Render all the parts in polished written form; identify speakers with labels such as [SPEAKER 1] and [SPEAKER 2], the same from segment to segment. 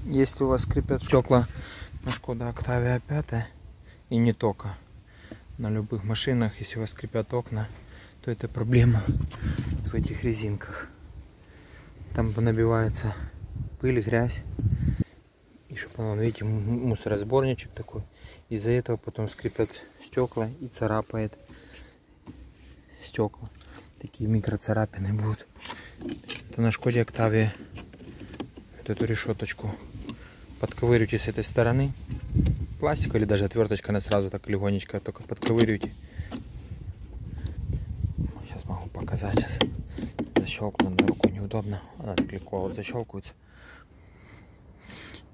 [SPEAKER 1] Если у вас скрипят стекла на Шкода Октавия 5 и не только, на любых машинах, если у вас скрипят окна, то это проблема в этих резинках. Там набивается пыль, грязь. И чтобы он, видите, мусоросборничек такой. Из-за этого потом скрипят стекла и царапает стекла. Такие микроцарапины будут. Это на Шкоде Октавия. Вот эту решеточку подковыривайте с этой стороны. Пластик или даже отверточка, она сразу так легонечко только подковыривайте. Сейчас могу показать. Сейчас защелкну, на руку неудобно. Она так легко вот защелкивается.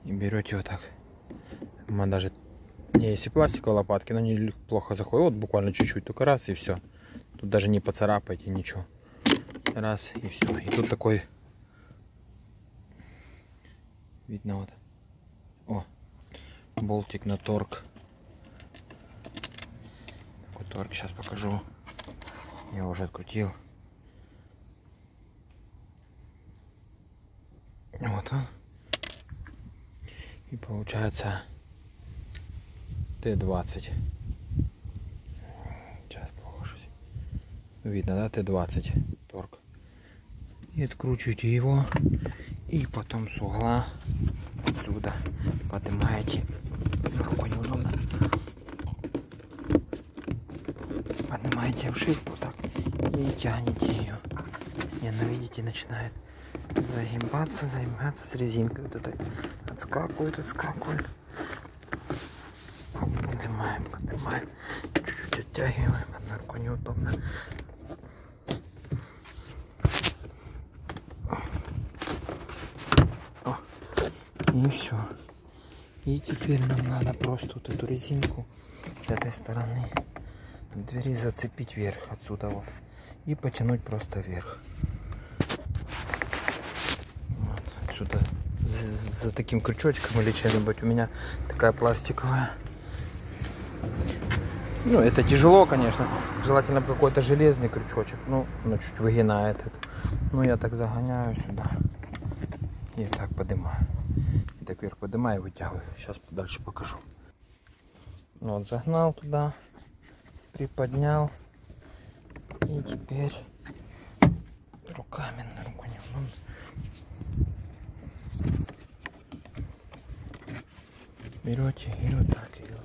[SPEAKER 1] И берете вот так. Даже не если пластиковые лопатки, но не плохо заходит. Вот буквально чуть-чуть, только раз и все. Тут даже не поцарапайте ничего. Раз и все. И тут такой, видно вот. О, болтик на торг. Такой торг сейчас покажу. Я уже открутил. Вот он. И получается Т-20. Сейчас плохо. Видно, да, Т-20 торг. И откручиваете его. И потом с угла отсюда поднимаете. Рукой неудобно. Поднимаете обшивку так и тянете ее. И она, видите, начинает загибаться с резинкой. Вот это отскакивает. Поднимаем. Чуть-чуть оттягиваем. Одной рукой неудобно. О, и все. И теперь нам надо просто вот эту резинку с этой стороны двери зацепить вверх отсюда вот. И потянуть просто вверх. Вот, отсюда за таким крючочком или чем-нибудь. У меня такая пластиковая. Ну, это тяжело, конечно. Желательно какой-то железный крючочек. Ну, оно чуть выгинает это. Ну, я так загоняю сюда. И так поднимаю. И так вверх поднимаю и вытягиваю. Сейчас дальше покажу. Ну, вот загнал туда. Приподнял. И теперь руками на руку не вон. Берете и вот так ее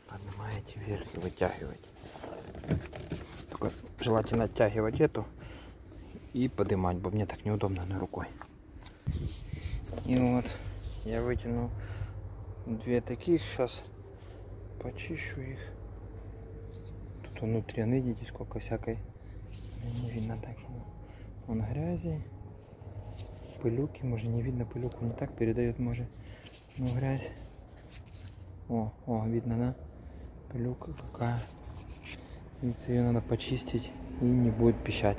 [SPEAKER 1] поднимаете вверх и вытягиваете. Только желательно оттягивать эту и поднимать, бо мне так неудобно одной рукой. И вот я вытянул две таких, сейчас почищу их. Тут внутри, видите, сколько всякой, не видно так, что он грязи, пылюки, может не видно пылюку, не так передает, может, ну грязь. О, видно, да? Пылюка какая. Видите, ее надо почистить и не будет пищать.